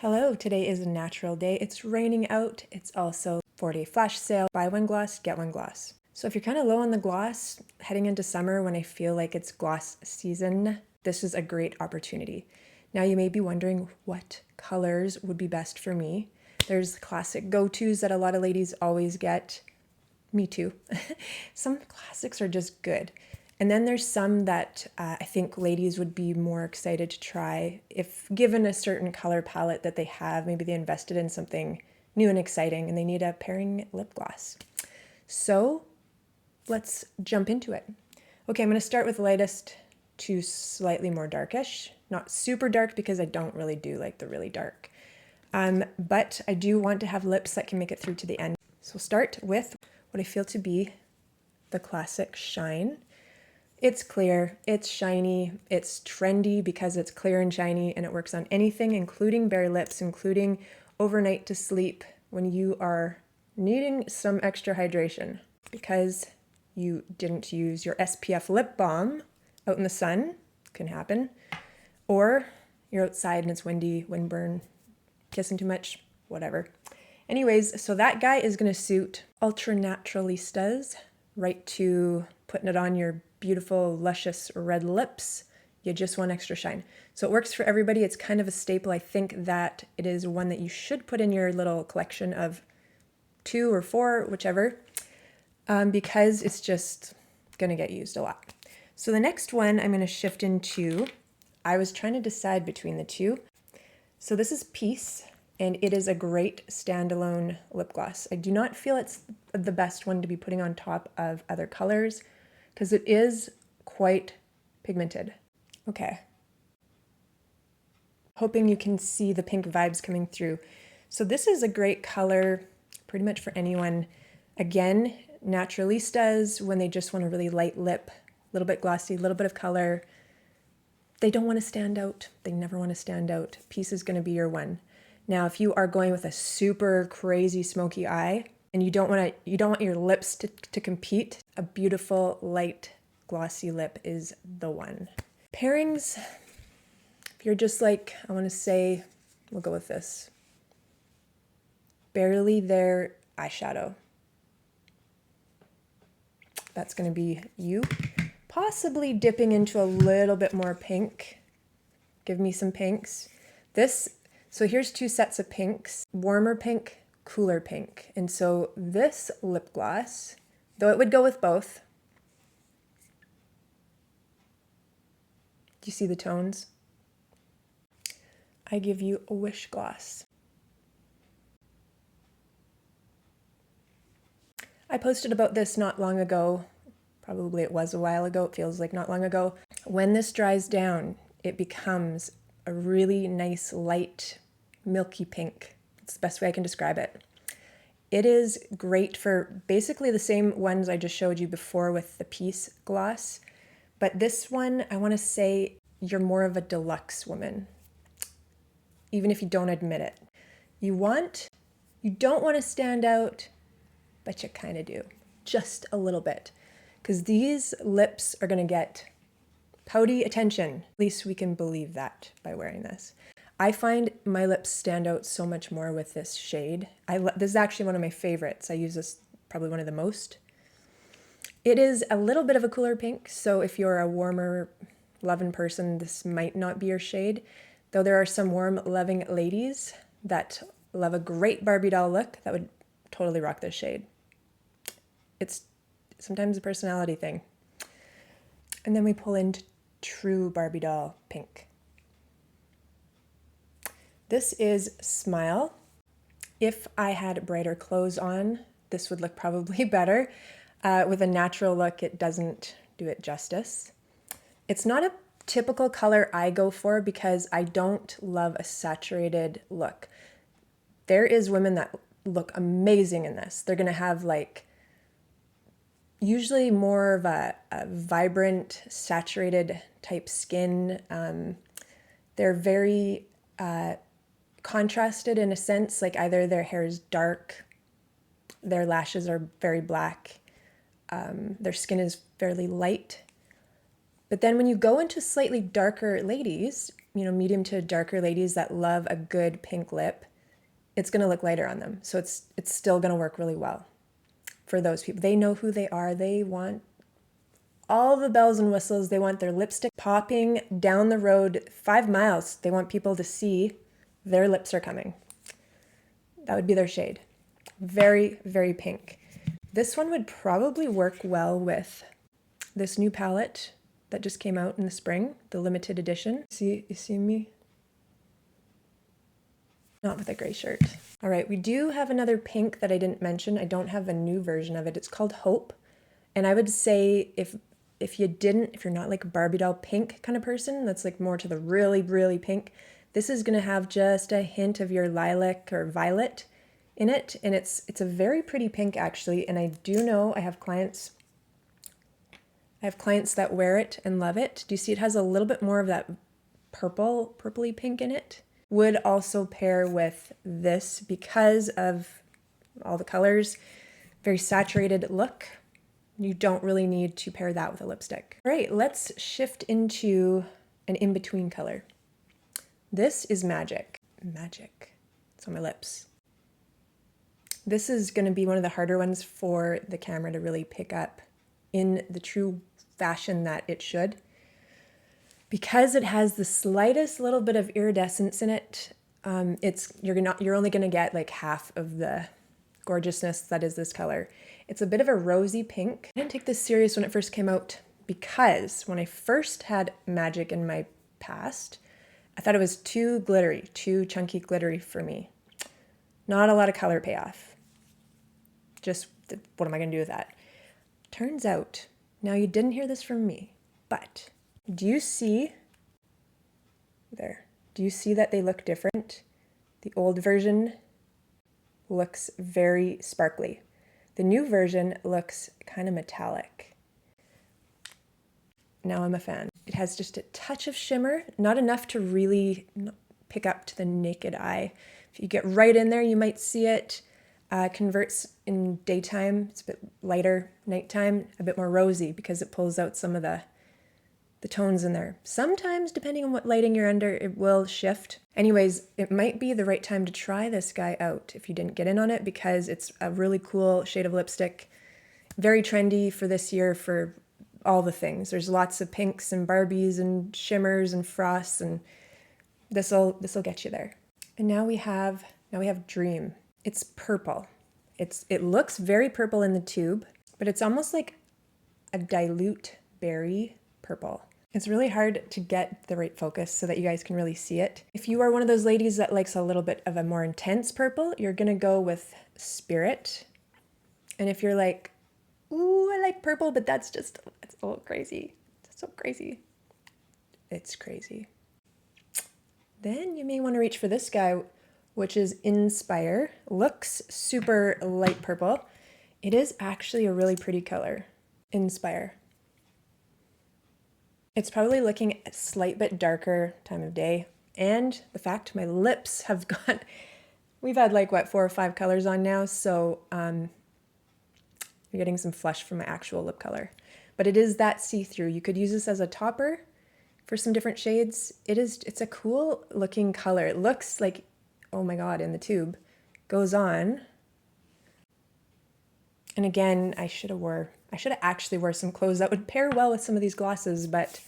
Hello, today is a natural day. It's raining out. It's also 4-day flash sale. Buy one gloss, get one gloss. So if you're kind of low on the gloss, heading into summer when I feel like it's gloss season, this is a great opportunity. Now you may be wondering what colors would be best for me. There's classic go-tos that a lot of ladies always get. Me too. Some classics are just good. And then there's some that I think ladies would be more excited to try if given a certain color palette that they have. Maybe they invested in something new and exciting and they need a pairing lip gloss. So let's jump into it. Okay, I'm going to start with lightest to slightly more darkish. Not super dark because I don't really do like the really dark. But I do want to have lips that can make it through to the end. So we'll start with what I feel to be the classic Shine. It's clear, it's shiny, it's trendy because it's clear and shiny, and it works on anything, including bare lips, including overnight to sleep when you are needing some extra hydration because you didn't use your SPF lip balm out in the sun, can happen, or you're outside and it's windy, windburn, kissing too much, whatever. Anyways, so that guy is going to suit ultra naturalistas right to putting it on your beautiful, luscious red lips. You just want extra shine. So it works for everybody. It's kind of a staple. I think that it is one that you should put in your little collection of 2 or 4, whichever, because it's just going to get used a lot. So the next one I'm going to shift into, I was trying to decide between the two. So this is Peace, and it is a great standalone lip gloss. I do not feel it's the best one to be putting on top of other colors because it is quite pigmented. Okay. Hoping you can see the pink vibes coming through. So this is a great color pretty much for anyone. Again, naturalistas, when they just want a really light lip, a little bit glossy, a little bit of color. They don't want to stand out. They never want to stand out. Peace is going to be your one. Now, if you are going with a super crazy smoky eye and you don't want your lips to compete, a beautiful light glossy lip is the one. Pairings, if you're just like, I want to say, we'll go with this. Barely There eyeshadow. That's going to be you. Possibly dipping into a little bit more pink. Give me some pinks. So here's 2 sets of pinks, warmer pink, cooler pink. And so this lip gloss, though it would go with both. Do you see the tones? I give you a Wish gloss. I posted about this not long ago. Probably it was a while ago. It feels like not long ago. When this dries down, it becomes a really nice, light, milky pink. It's the best way I can describe it. It is great for basically the same ones I just showed you before with the Peace gloss. But this one, I want to say you're more of a deluxe woman, even if you don't admit it. You don't want to stand out, but you kind of do, just a little bit. Because these lips are going to get pouty attention. At least we can believe that by wearing this. I find my lips stand out so much more with this shade. This is actually one of my favorites. I use this probably one of the most. It is a little bit of a cooler pink, so if you're a warmer, loving person, this might not be your shade. Though there are some warm, loving ladies that love a great Barbie doll look that would totally rock this shade. It's sometimes a personality thing. And then we pull into true Barbie doll pink. This is Smile. If I had brighter clothes on, this would look probably better. With a natural look, it doesn't do it justice. It's not a typical color I go for because I don't love a saturated look. There is women that look amazing in this. They're gonna have like usually more of a vibrant, saturated type skin. They're very contrasted in a sense, like either their hair is dark, their lashes are very black, their skin is fairly light. But then when you go into slightly darker ladies, medium to darker ladies that love a good pink lip, it's going to look lighter on them. So it's still going to work really well for those people. They know who they are. They want all the bells and whistles. They want their lipstick popping down the road 5 miles. They want people to see their lips are coming. That would be their shade. Very, very pink. This one would probably work well with this new palette that just came out in the spring, the limited edition. You see me? Not with a gray shirt. All right, we do have another pink that I didn't mention. I don't have a new version of it. It's called Hope. And I would say if you're not like a Barbie doll pink kind of person, that's like more to the really, really pink, this is gonna have just a hint of your lilac or violet in it. And it's a very pretty pink actually. And I do know I have clients that wear it and love it. Do you see it has a little bit more of that purpley pink in it? Would also pair with this because of all the colors. Very saturated look. You don't really need to pair that with a lipstick. All right, let's shift into an in-between color. This is Magic. Magic. It's on my lips. This is going to be one of the harder ones for the camera to really pick up in the true fashion that it should. Because it has the slightest little bit of iridescence in it, you're only going to get like half of the gorgeousness that is this color. It's a bit of a rosy pink. I didn't take this serious when it first came out because when I first had Magic in my past, I thought it was too glittery, too chunky glittery for me. Not a lot of color payoff. Just what am I going to do with that? Turns out, now you didn't hear this from me, but do you see there? Do you see that they look different? The old version looks very sparkly. The new version looks kind of metallic. Now I'm a fan. It has just a touch of shimmer, not enough to really pick up to the naked eye. If you get right in there, you might see it. Converts in daytime. It's a bit lighter. Nighttime, a bit more rosy because it pulls out some of the tones in there. Sometimes, depending on what lighting you're under, it will shift. Anyways, it might be the right time to try this guy out if you didn't get in on it because it's a really cool shade of lipstick. Very trendy for this year for all the things. There's lots of pinks and Barbies and shimmers and frosts, and this'll get you there. And now we have Dream. It's purple. It looks very purple in the tube, but it's almost like a dilute berry purple. It's really hard to get the right focus so that you guys can really see it. If you are one of those ladies that likes a little bit of a more intense purple, you're gonna go with Spirit. And if you're like, ooh, I like purple, but it's a little crazy. It's so crazy. It's crazy. Then you may want to reach for this guy, which is Inspire. Looks super light purple. It is actually a really pretty color. Inspire. It's probably looking a slight bit darker time of day. And the fact my lips have got, we've had like what, 4 or 5 colors on now. So you're getting some flush from my actual lip color. But it is that see-through. You could use this as a topper for some different shades. It's a cool looking color. It looks like, oh my God, in the tube. Goes on. And again, I should have actually wore some clothes that would pair well with some of these glosses, but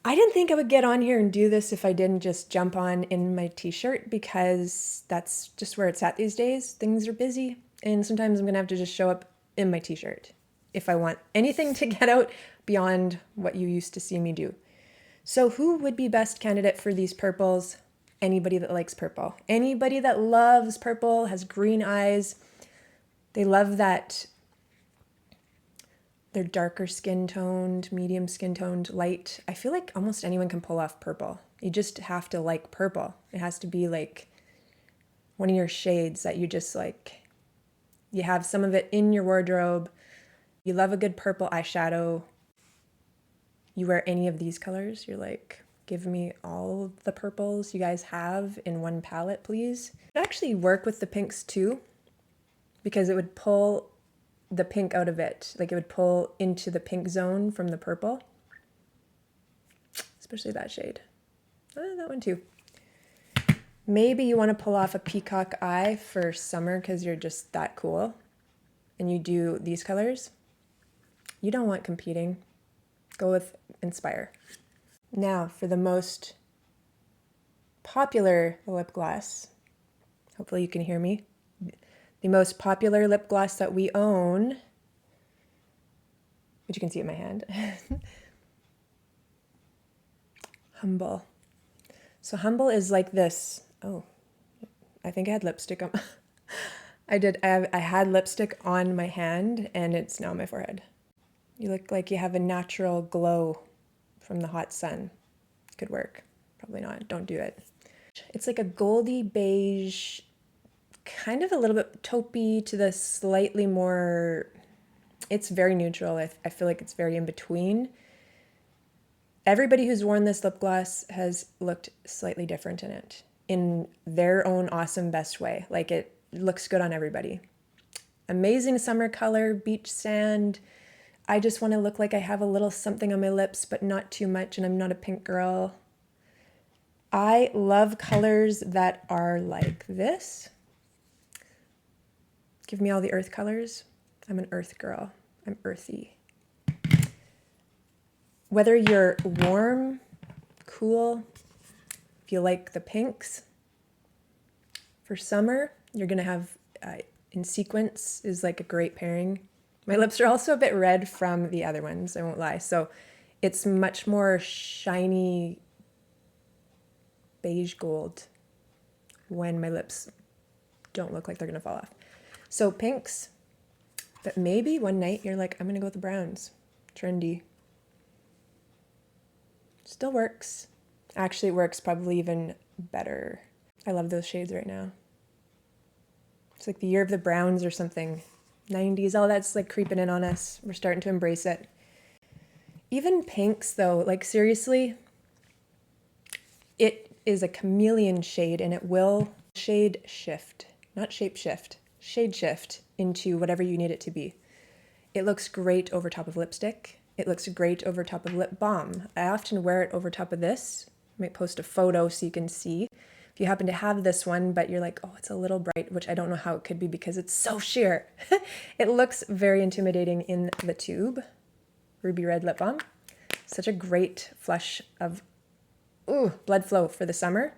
I didn't think I would get on here and do this if I didn't just jump on in my t-shirt, because that's just where it's at these days. Things are busy, and sometimes I'm gonna have to just show up in my t-shirt if I want anything to get out beyond what you used to see me do. So who would be best candidate for these purples? Anybody that likes purple. Anybody that loves purple, has green eyes. They love that they're darker skin toned, medium skin toned, light. I feel like almost anyone can pull off purple. You just have to like purple. It has to be like one of your shades that you just like, you have some of it in your wardrobe. You love a good purple eyeshadow. You wear any of these colors, you're like, give me all the purples you guys have in one palette, please. It would actually work with the pinks too, because it would pull the pink out of it. Like it would pull into the pink zone from the purple, especially that shade. That one too. Maybe you want to pull off a peacock eye for summer because you're just that cool and you do these colors. You don't want competing. Go with Inspire. Now for the most popular lip gloss. Hopefully you can hear me. The most popular lip gloss that we own, which you can see in my hand. Humble. So Humble is like this. Oh, I think I had lipstick on. I had lipstick on my hand and it's now on my forehead. You look like you have a natural glow from the hot sun. Could work. Probably not. Don't do it. It's like a goldy beige, kind of a little bit taupey to the slightly more, it's very neutral. I feel like it's very in between. Everybody who's worn this lip gloss has looked slightly different in it, in their own awesome best way. Like it looks good on everybody. Amazing summer color, beach sand. I just want to look like I have a little something on my lips, but not too much, and I'm not a pink girl. I love colors that are like this. Give me all the earth colors. I'm an earth girl. I'm earthy. Whether you're warm, cool, if you like the pinks, for summer, you're gonna have in sequence is like a great pairing. My lips are also a bit red from the other ones, I won't lie. So it's much more shiny beige gold when my lips don't look like they're gonna fall off. So pinks, but maybe one night you're like, I'm gonna go with the browns, trendy. Still works. Actually, it works probably even better. I love those shades right now. It's like the year of the browns or something. 90s, all that's like creeping in on us. We're starting to embrace it. Even pinks though, like seriously, it is a chameleon shade and it will shade shift, not shape shift, shade shift into whatever you need it to be. It looks great over top of lipstick. It looks great over top of lip balm. I often wear it over top of this. I might post a photo so you can see. If you happen to have this one, but you're like, oh, it's a little bright, which I don't know how it could be because it's so sheer. It looks very intimidating in the tube. Ruby Red Lip Balm. Such a great flush of blood flow for the summer.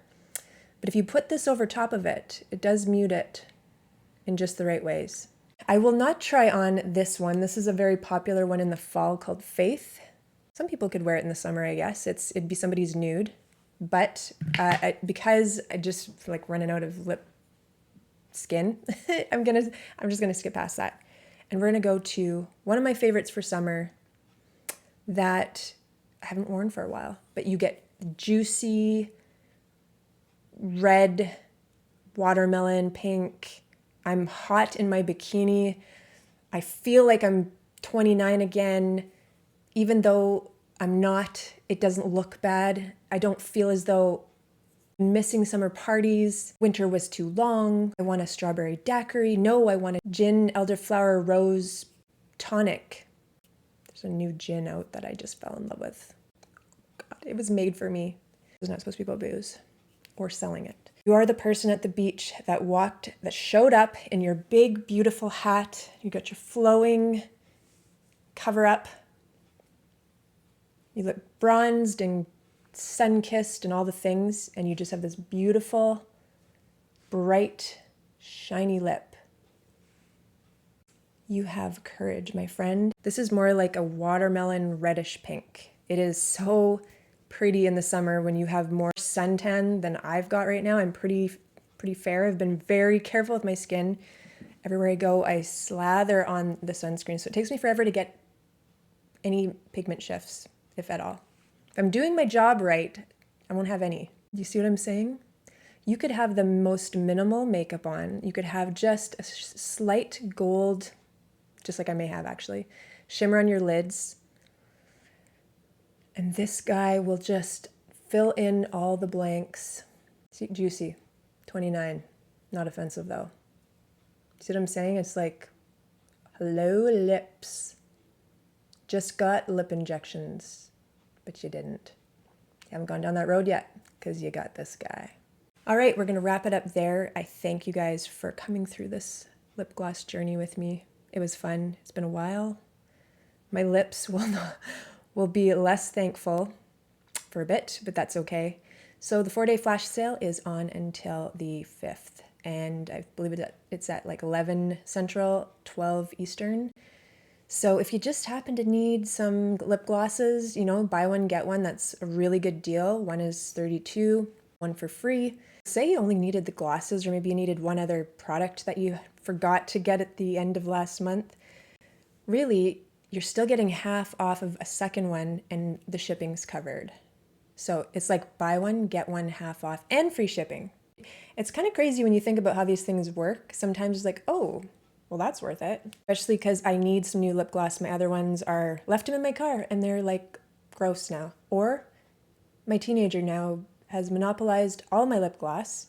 But if you put this over top of it, it does mute it in just the right ways. I will not try on this one. This is a very popular one in the fall called Faith. Some people could wear it in the summer, I guess. It'd be somebody's nude. But because I just like running out of lip skin, I'm just gonna skip past that. And we're gonna go to one of my favorites for summer that I haven't worn for a while, but you get juicy red, watermelon, pink. I'm hot in my bikini. I feel like I'm 29 again. Even though I'm not, it doesn't look bad. I don't feel as though I'm missing summer parties. Winter was too long. I want a strawberry daiquiri. No, I want a gin, elderflower, rose tonic. There's a new gin out that I just fell in love with. God, it was made for me. It was not supposed to be about booze or selling it. You are the person at the beach that showed up in your big, beautiful hat. You got your flowing cover up. You look bronzed and sun-kissed and all the things, and you just have this beautiful, bright, shiny lip. You have courage, my friend. This is more like a watermelon reddish pink. It is so pretty in the summer when you have more suntan than I've got right now. I'm pretty fair. I've been very careful with my skin. Everywhere I go, I slather on the sunscreen, so it takes me forever to get any pigment shifts, if at all. If I'm doing my job right, I won't have any. Do you see what I'm saying? You could have the most minimal makeup on. You could have just a slight gold, just like I may have actually, shimmer on your lids. And this guy will just fill in all the blanks. See, juicy, 29. Not offensive though. See what I'm saying? It's like, hello lips. Just got lip injections, but you didn't. You haven't gone down that road yet. because you got this guy. All right, we're gonna wrap it up there. I thank you guys for coming through this lip gloss journey with me. It was fun. It's been a while. My lips will be less thankful for a bit, but that's okay. So the 4-day flash sale is on until the 5th, and I believe it's at like 11 Central, 12 Eastern. So if you just happen to need some lip glosses, you know, buy one, get one. That's a really good deal. One is $32, one for free. Say you only needed the glosses, or maybe you needed one other product that you forgot to get at the end of last month. Really, you're still getting half off of a second one and the shipping's covered. So it's like buy one, get one half off and free shipping. It's kind of crazy when you think about how these things work. Sometimes it's like, oh, well, that's worth it. Especially because I need some new lip gloss. My other ones left them in my car and they're like gross now. Or my teenager now has monopolized all my lip gloss.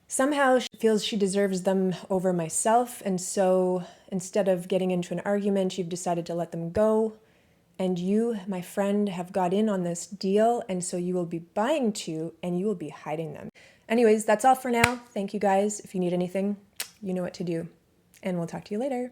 Somehow she feels she deserves them over myself, and so instead of getting into an argument, you've decided to let them go. And you, my friend, have got in on this deal, and so you will be buying two and you will be hiding them. Anyways, that's all for now. Thank you guys. If you need anything, you know what to do. And we'll talk to you later.